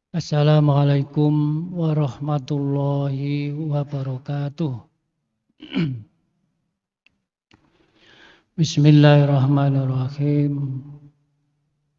Assalamualaikum warahmatullahi wabarakatuh. Bismillahirrahmanirrahim.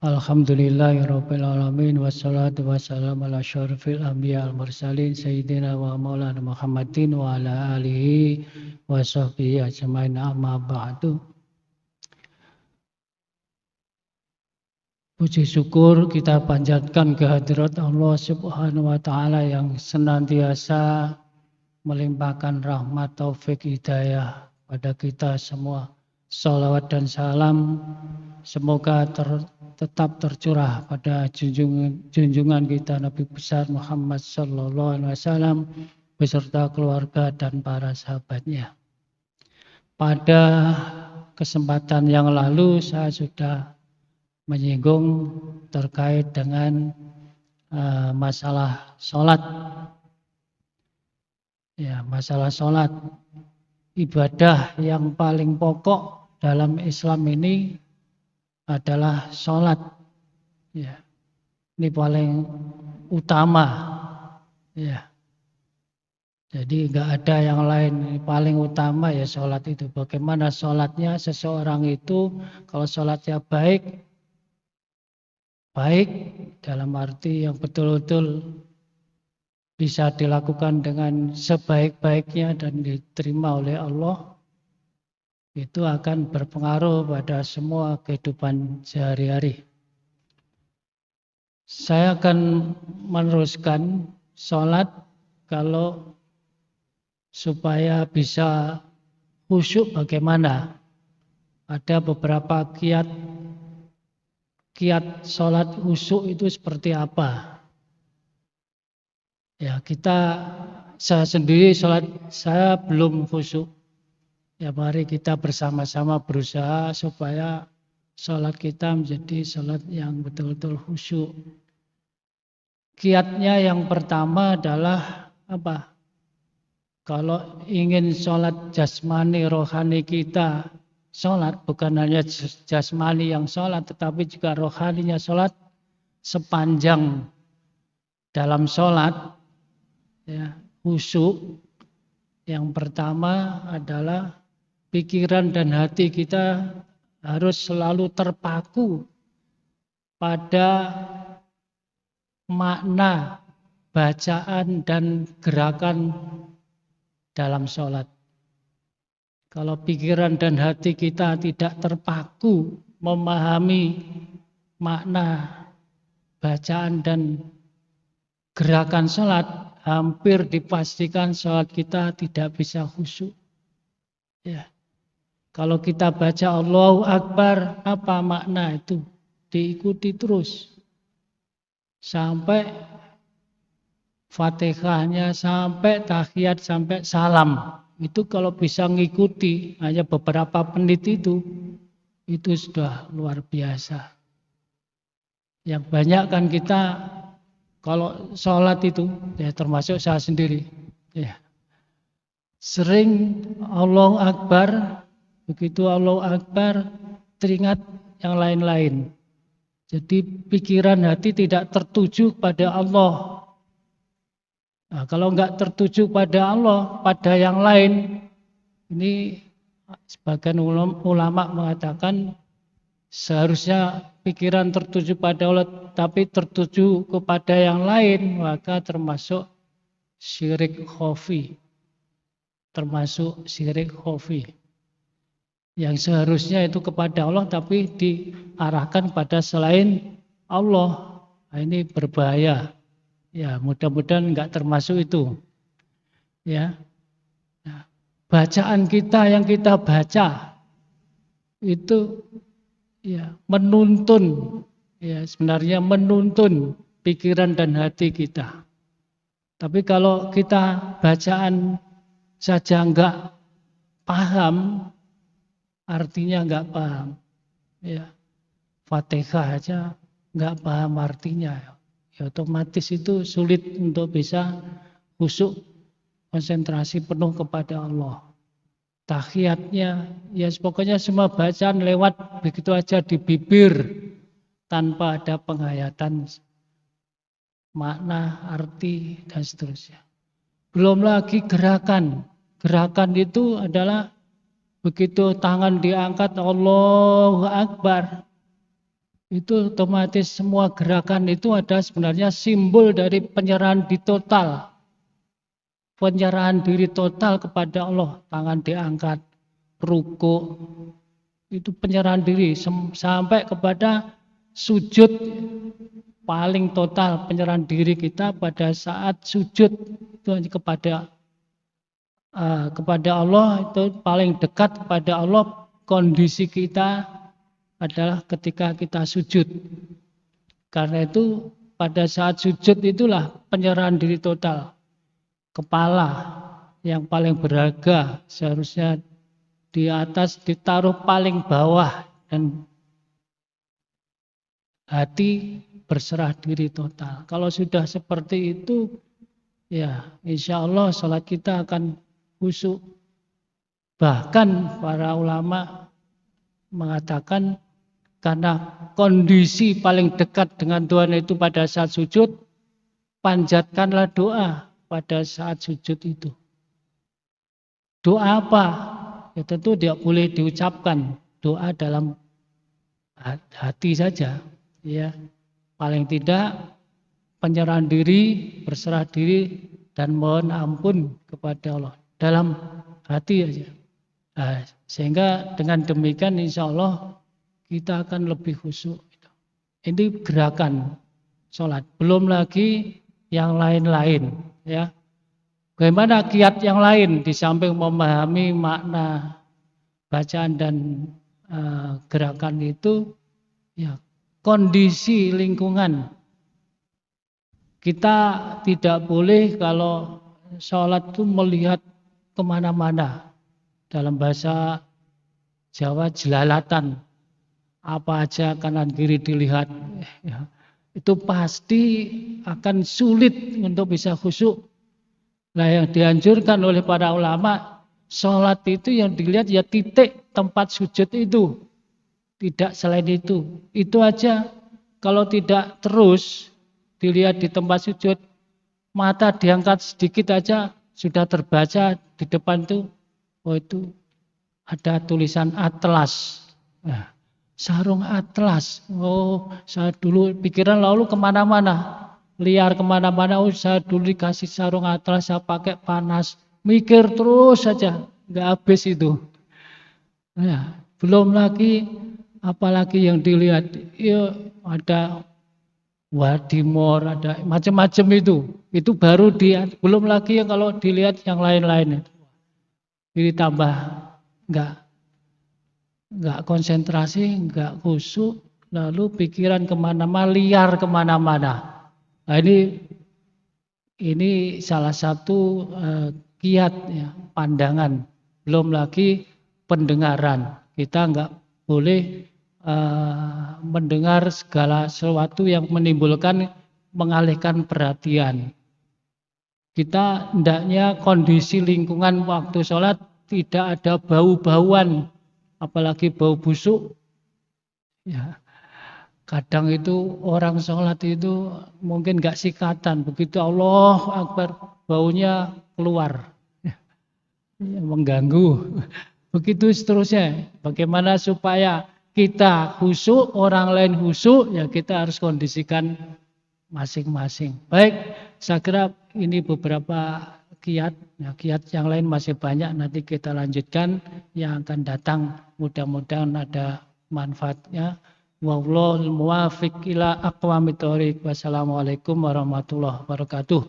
Alhamdulillahirabbil alamin wassalatu wassalamu ala asyrofil anbiya wal mursalin sayyidina wa maulana Muhammadin wa ala alihi wa sahbihi ajmain amma ba'du. Puji syukur kita panjatkan kehadirat Allah Subhanahu wa taala yang senantiasa melimpahkan rahmat taufik hidayah pada kita semua. Salawat dan salam semoga tetap tercurah pada junjungan kita Nabi besar Muhammad sallallahu alaihi wasallam beserta keluarga dan para sahabatnya. Pada kesempatan yang lalu saya sudah menyinggung terkait dengan masalah sholat. Ya, masalah sholat. Ibadah yang paling pokok dalam Islam ini adalah sholat. Ya, ini paling utama. Ya, jadi nggak ada yang lain. Ini paling utama ya sholat itu. Bagaimana sholatnya seseorang itu, kalau sholatnya baik dalam arti yang betul-betul bisa dilakukan dengan sebaik-baiknya dan diterima oleh Allah, itu akan berpengaruh pada semua kehidupan sehari-hari. Saya akan meneruskan sholat kalau supaya bisa khusyuk bagaimana. Ada beberapa kiat sholat khusyuk itu seperti apa. Ya, saya sendiri sholat saya belum khusyuk. Ya, mari kita bersama-sama berusaha supaya sholat kita menjadi sholat yang betul-betul khusyuk. Kiatnya yang pertama adalah apa? Kalau ingin sholat jasmani rohani kita sholat, bukan hanya jasmani yang sholat, tetapi juga rohaninya sholat sepanjang dalam sholat, ya, khusyuk. Yang pertama adalah pikiran dan hati kita harus selalu terpaku pada makna bacaan dan gerakan dalam sholat. Kalau pikiran dan hati kita tidak terpaku memahami makna bacaan dan gerakan sholat, hampir dipastikan sholat kita tidak bisa khusyuk. Ya. Kalau kita baca Allahu Akbar, apa makna itu? Diikuti terus. Sampai Fatihahnya, sampai tahiyat, sampai salam. Itu kalau bisa ngikuti hanya beberapa menit itu sudah luar biasa. Yang banyak kan kita kalau sholat itu, ya termasuk saya sendiri, ya sering Allahu Akbar, begitu Allahu Akbar teringat yang lain-lain. Jadi pikiran hati tidak tertuju pada Allah. Nah, kalau enggak tertuju pada Allah, pada yang lain, ini sebagian ulama mengatakan seharusnya pikiran tertuju pada Allah, tapi tertuju kepada yang lain, maka termasuk syirik khafi. Yang seharusnya itu kepada Allah, tapi diarahkan pada selain Allah. Nah, ini berbahaya. Ya, mudah-mudahan enggak termasuk itu. Ya. Nah, bacaan kita yang kita baca itu ya menuntun, ya sebenarnya menuntun pikiran dan hati kita. Tapi kalau kita bacaan saja enggak paham, artinya enggak paham. Ya. Fatihah aja enggak paham artinya. Ya, otomatis itu sulit untuk bisa khusyuk, konsentrasi penuh kepada Allah. Tahiyatnya, ya pokoknya semua bacaan lewat begitu aja di bibir tanpa ada penghayatan makna, arti, dan seterusnya. Belum lagi gerakan. Gerakan itu adalah begitu tangan diangkat Allahu Akbar. Itu otomatis semua gerakan itu ada sebenarnya simbol dari penyerahan di total. Penyerahan diri total kepada Allah. Tangan diangkat, rukuk. Itu penyerahan diri sampai kepada sujud. Paling total penyerahan diri kita pada saat sujud itu kepada Allah, itu paling dekat kepada Allah. Kondisi kita adalah ketika kita sujud. Karena itu pada saat sujud itulah penyerahan diri total. Kepala yang paling berharga seharusnya di atas, ditaruh paling bawah, dan hati berserah diri total. Kalau sudah seperti itu, ya insya Allah sholat kita akan khusyuk. Bahkan para ulama mengatakan karena kondisi paling dekat dengan Tuhan itu pada saat sujud, panjatkanlah doa pada saat sujud itu. Doa apa? Ya tentu tidak boleh diucapkan. Doa dalam hati saja. Ya, paling tidak penyerahan diri, berserah diri, dan mohon ampun kepada Allah dalam hati saja. Nah, sehingga dengan demikian insya Allah kita akan lebih khusyuk. Ini gerakan sholat. Belum lagi yang lain-lain. Ya, bagaimana kiat yang lain di samping memahami makna bacaan dan gerakan itu, ya kondisi lingkungan. Kita tidak boleh kalau sholat itu melihat kemana-mana. Dalam bahasa Jawa jelalatan. Apa aja kanan kiri dilihat. Ya, itu pasti akan sulit untuk bisa khusyuk. Nah, yang dianjurkan oleh para ulama, sholat itu yang dilihat ya titik tempat sujud itu. Tidak selain itu. Itu aja. Kalau tidak terus dilihat di tempat sujud, mata diangkat sedikit aja sudah terbaca di depan itu. Oh, itu ada tulisan atlas. Nah, sarung atlas. Oh, saya dulu pikiran lalu kemana-mana. Liar kemana-mana. Oh, saya dulu dikasih sarung atlas, saya pakai panas. Mikir terus saja. Nggak habis itu. Nah, belum lagi apalagi yang dilihat, ya ada wadimor, ada macam-macam itu baru belum lagi ya kalau dilihat yang lain-lain. Jadi tambah nggak konsentrasi, nggak khusyuk, lalu pikiran kemana-mana, liar kemana-mana. Nah, ini salah satu kiat ya, pandangan. Belum lagi pendengaran. Kita nggak boleh mendengar segala sesuatu yang menimbulkan mengalihkan perhatian. Kita hendaknya kondisi lingkungan waktu sholat tidak ada bau-bauan, apalagi bau busuk. Ya, kadang itu orang sholat itu mungkin nggak sikatan, begitu Allahu Akbar baunya keluar, ya, mengganggu. Begitu seterusnya. Bagaimana supaya kita khusyuk, orang lain khusyuk, ya kita harus kondisikan masing-masing. Baik, saya kira ini beberapa kiat. Ya, kiat yang lain masih banyak, nanti kita lanjutkan yang akan datang. Mudah-mudahan ada manfaatnya. Wallahul muwaffiq ila aqwamit thoriq. Wassalamualaikum warahmatullahi wabarakatuh.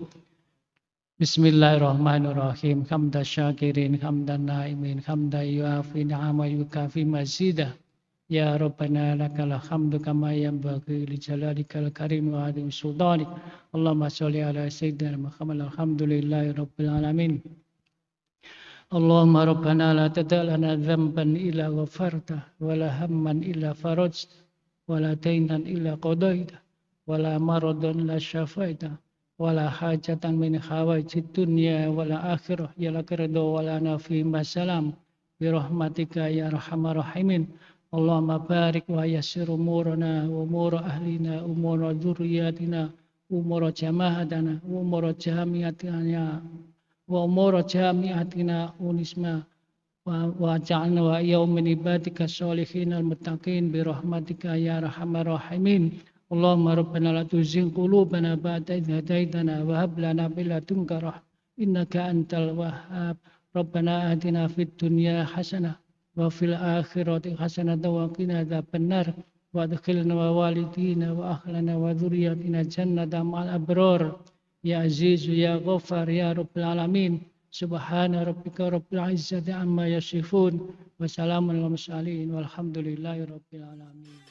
Bismillahirrahmanirrahim. Hamdan syakirin, hamdan naimin, hamdan yuafi ni'ama yukafi mazidah. Ya Rabbana lakal hamdu kama yanbaghi li jalalikal karim wa azim sultanik. Allahumma sholli ala sayyidina Muhammad. Alhamdulillahi rabbil alamin. Allahumma rabbana la tada' lana dhanban illa ghafartah, wa la hamman illa farajtah, wa la daynan illa qadaitah, wa la maradan illa syafaitah, wa la hajatan min hawaijid dunya wa la akhirah ya laka ridha wa lana fi masalam bi rahmatika ya arhamar rahimin. Allahumma barik wa yassir umurana wa umur ahlina umur dzurriyyatina umur jamaatana umur jamiatina wa umur jamiatina unisma wa ja'alna wa yaumin ibadika sholihin al-muttaqin bi rahmatika ya arhamar rahimin. Allahumma rabbana la tuzigh qulubana ba'da idh hadaitana wa hab lana min ladunka rahmah innaka antal wahhab. Rabbana atina fid dunya hasanah wa fil akhirati hasanah wa qina adzabannar wa adkhilna wa walidina wa ahlana wa dzurriyyatina jannata ma'al abrar ya azizu ya ghaffar ya rabbal alamin. Subhana rabbika rabbil izzati amma yasifun wa salamun alal mursalin walhamdulillahi rabbil alamin.